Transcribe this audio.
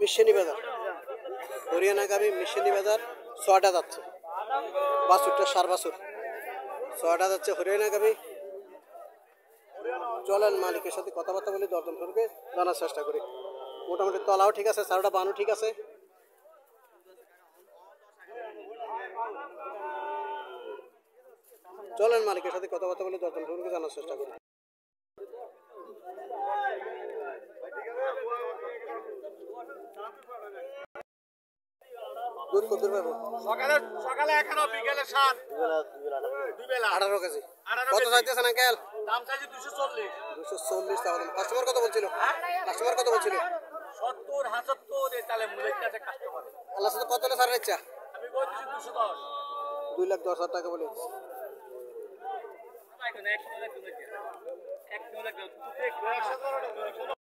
মিশনি বাজার হরিয়ানা গাবি মিশনি বাজার 6টা যাচ্ছে বাছুরটা সার বাছুর 6টা যাচ্ছে হরিয়ানা গাবি চলেন মালিকের সাথে কথাবার্তা বলে দরদাম করবে জানার চেষ্টা করি মোটামুটি তলাও ঠিক আছে চারটা বানও ঠিক আছে চলেন মালিকের সাথে কথাবার্তা বলে দরদাম করবে জানার চেষ্টা করি দুধ কত পাবো সকালে সকালে 11 বিকেলে 7 দুই বেলা 18 কেজি কত চাইতেছেন আঙ্কেল দাম চাইছি 240 240 টাকা কাস্টমার কত বলছিল কাস্টমার কত বলছিল 70 75 এই তালে মূল্য কাছে কাস্টমার আল্লাহ সাথে কত না ছাড়ের ইচ্ছা আমি কইতেছি 210 2,10,000 টাকা বলে এক মিনিট এক মিনিট